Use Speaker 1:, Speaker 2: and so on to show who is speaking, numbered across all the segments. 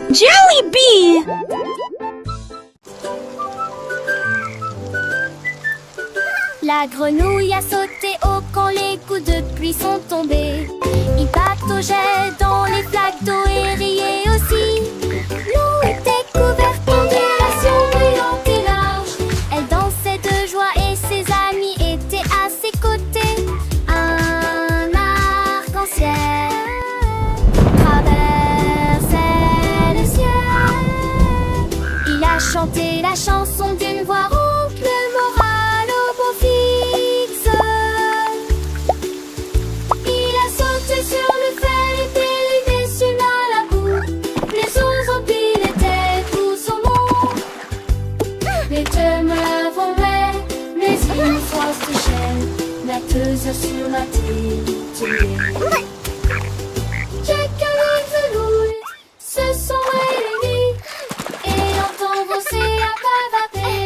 Speaker 1: Jollibee!
Speaker 2: La grenouille a sauté haut quand les coups de pluie sont tombés. Il pataugeait dans les flaques d'eau et riait aussi. L'eau était couverte d'ondulations brillantes et larges. Elle dansait de joie et ses amis étaient à ses côtés. Un arc-en-ciel traversait le ciel. Il a chanté la chanson d'une voix rauque, le moral au beau fixe. Il a sauté sur le fer et dérivé sur la boue. Les ours en pile étaient tous au monde. Les deux me volaient, mais une fois se chaîne, metteuse sur la télé. Jack et Velouille se sont réunis et l'entend brosser à bavader.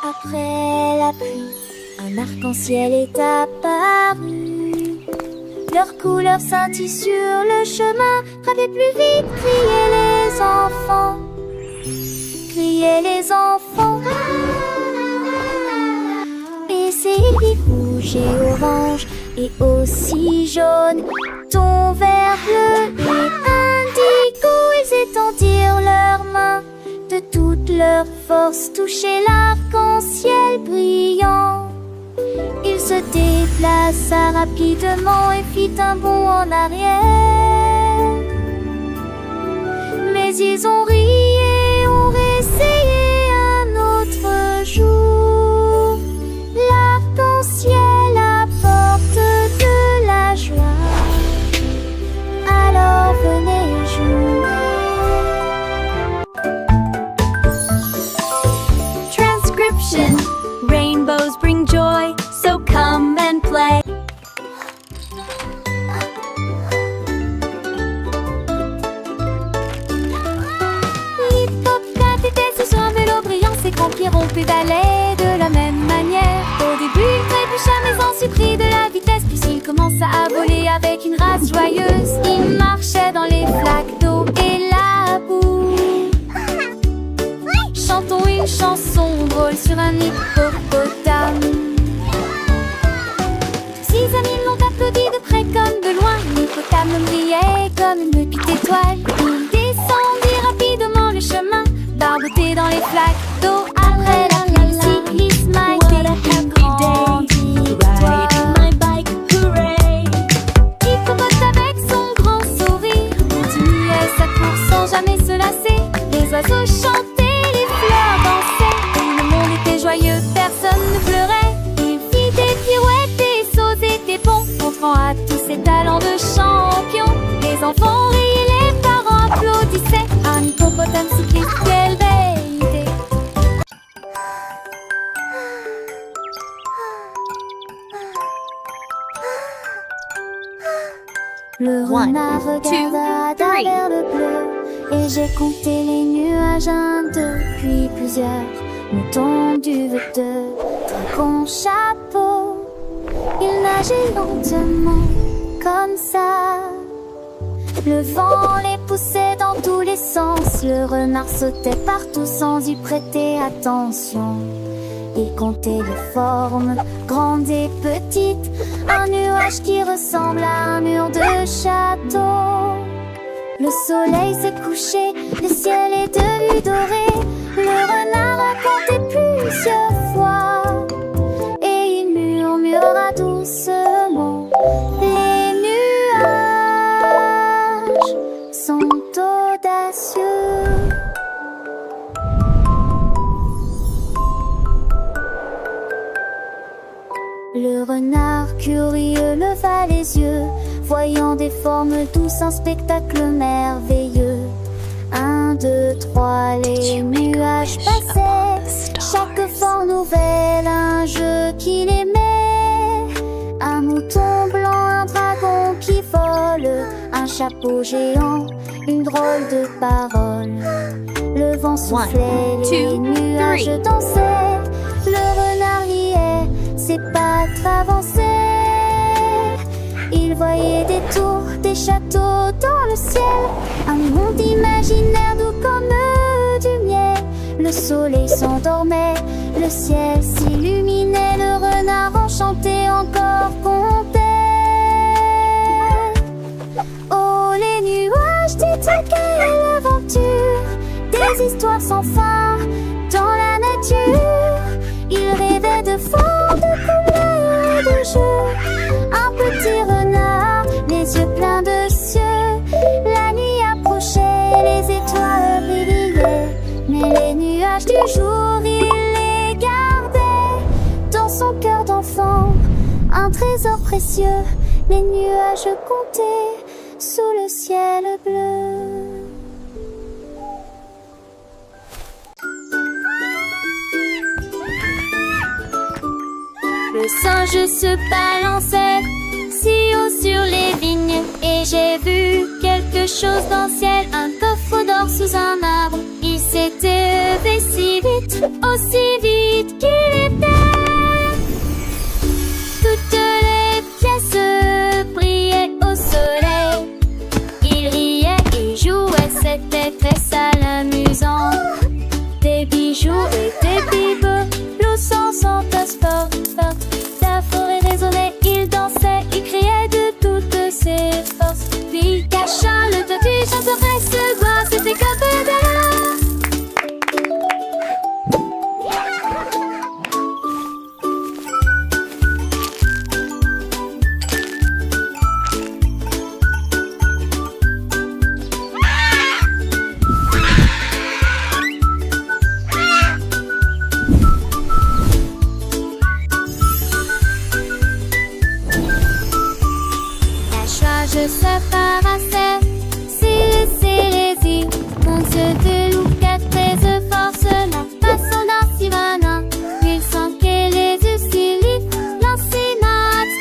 Speaker 2: Après la pluie, un arc-en-ciel est apparu. Leurs couleurs scintillent sur le chemin. Gravez plus vite, criaient les enfants. Criaient les enfants. Et c'est rouge et orange et aussi jaune, ton vert bleu et indigo. Ils étendirent leurs mains de toute leur force, touchaient l'arc-en-ciel brillant. Il se déplaça rapidement et fit un bond en arrière. Mais ils ont ri et ont réessayé un autre jour. L'arc-en-ciel apporte de la joie. Alors venez jouer. Transcription. Rainbows bring joy, so come and play. L'hippocampe était sur un vélo brillant, ses conquérants pédalaient de la même manière. Au début, il trébucha mais ensuite prit de la vitesse, puis il commença à voler avec une race joyeuse. Il marchait dans les flaques d'eau et la boue. Chantons une chanson drôle sur un hippopotame. Ses amis l'ont applaudi de près comme de loin. L'hippopotame brillait comme une petite étoile. Il descendit rapidement le chemin, barboté dans les flaques d'eau. Après la pluie, cycliste Mike grandit. Hippopotame avec son grand sourire continuait sa course sans jamais se lasser. Les oiseaux chantaient, les fleurs dansaient, et le monde était joyeux, personne ne pleurait. Il fit des pirouettes, des sauts et des bonds, montrant à tous ses talents de champion. Les enfants riaient, les parents applaudissaient. Un hippopotame cycliste, quelle belle idée! Le renard regarda à travers le bleu, et j'ai compté les nuages, 1, 2, puis plusieurs moutons du V2, dragons, chapeau. Il nageait lentement, comme ça. Le vent les poussait dans tous les sens. Le renard sautait partout sans y prêter attention. Il comptait les formes, grandes et petites. Un nuage qui ressemble à un mur de château. Le soleil s'est couché, le ciel est devenu doré. Le renard a compté plusieurs fois, et il murmura doucement: les nuages sont audacieux. Le renard curieux leva les yeux, voyant des formes douces, un spectacle merveilleux. 1, 2, 3, les nuages passaient, chaque forme nouvelle, un jeu qu'il aimait. Un mouton blanc, un dragon qui vole, un chapeau géant, une drôle de parole. Le vent soufflait, les nuages dansaient. Le renard riait, ses pattes avançaient. Il voyait des tours, des châteaux dans le ciel, un monde imaginaire doux comme du miel. Le soleil s'endormait, le ciel s'illuminait, le renard enchanté encore comptait. Oh, les nuages, dites quelle aventure, des histoires sans fin dans la nature. Il rêvait de formes, de couleurs et de jeux. Un petit renard, les yeux pleins de cieux. La nuit approchait, les étoiles brillaient, mais les nuages du jour, il les gardait dans son cœur d'enfant. Un trésor précieux, les nuages comptaient sous le ciel bleu. Le singe se balançait si haut sur les vignes, et j'ai vu quelque chose dans le ciel, un coffre d'or sous un arbre. Il s'était levé si vite, aussi vite qu'il était. Toutes les pièces brillaient au soleil. Il riait et jouait, c'était très sale, amusant. Des bijoux et des bibelots sans fort. La forêt résonnait, il dansait, il criait de toutes ses forces. Puis il cacha le doigt du chanteur, se voir, c'était comme je s'apparaissait, s'il s'élésie, mon Dieu de loup, quatre traits de force, la façon d'un sirène, il sent que les yeux s'y lient, l'enseignante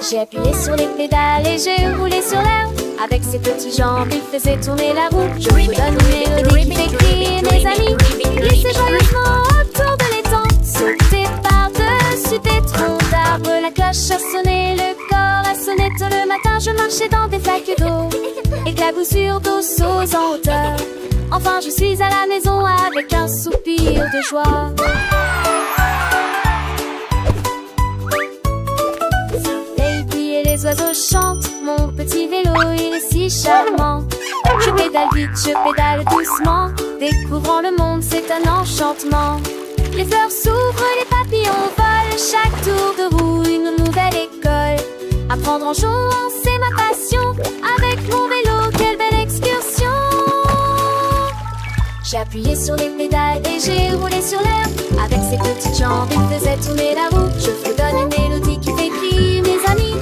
Speaker 2: J'ai appuyé sur les pédales et j'ai roulé sur l'air. Avec ses petites jambes, il faisait tourner la roue. Je vous donne une mélodie qui fait crier mes amis. Glissez joyeusement autour de l'étang, sauter par-dessus des troncs d'arbres. La cloche a sonné, le corps a sonné. Tôt le matin, je marchais dans des flaques d'eau, éclaboussures d'eau sauts en hauteur. Enfin, je suis à la maison avec un soupir de joie. Les oiseaux chantent, mon petit vélo, il est si charmant. Je pédale vite, je pédale doucement, découvrant le monde, c'est un enchantement. Les fleurs s'ouvrent, les papillons volent, chaque tour de roue, une nouvelle école. Apprendre en jouant, c'est ma passion, avec mon vélo, quelle belle excursion. J'ai appuyé sur les pédales et j'ai roulé sur l'air. Avec ses petites jambes, il faisait tourner la roue. Je vous donne une mélodie qui fait crier mes amis.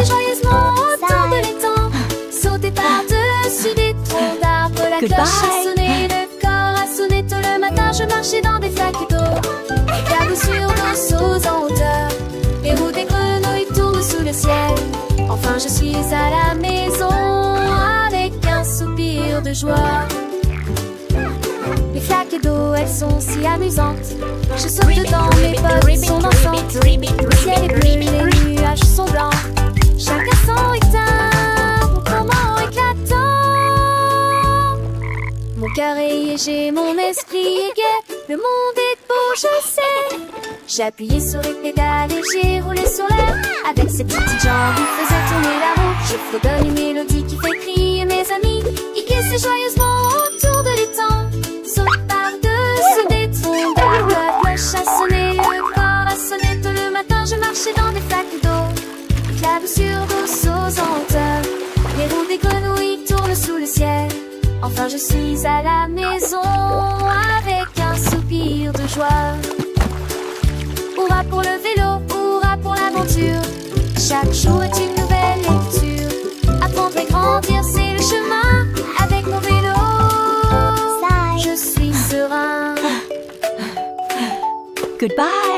Speaker 2: Et joyeusement autour de l'étang, sauter par-dessus des troncs d'arbres. La cloche a sonné, le corps a sonné. Tôt le matin, je marchais dans des flaques d'eau, éclaboussures d'eau sauts en hauteur. Les roues des grenouilles tournent sous le ciel. Enfin, je suis à la maison avec un soupir de joie. Les flaques d'eau, elles sont si amusantes. Je saute dedans, mes potes sont dansantes. Le ciel est bleu, les nuages sont blancs. Chacun son éteint, mon comment éclatant. Mon cœur est léger, mon esprit est gai. Le monde est beau, je sais. J'ai appuyé sur les pédales et j'ai roulé sur l'air. Avec ses petites jambes, il faisait tourner la roue. Je fredonne une mélodie qui fait crier mes amis. Il glisse joyeusement autour de l'étang, saute par-dessus des troncs d'arbres. La cloche a sonné, le corps a sonné. Tôt le matin, je marchais dans des flaques d'eau, éclaboussures d'eau sauts en hauteur. Les roues des grenouilles tournent sous le ciel. Enfin, je suis à la maison avec un soupir de joie. Hurrah pour le vélo, hurrah pour l'aventure. Chaque jour est une nouvelle lecture. Apprendre et grandir, c'est le chemin. Avec mon vélo, je suis serein.
Speaker 1: Goodbye.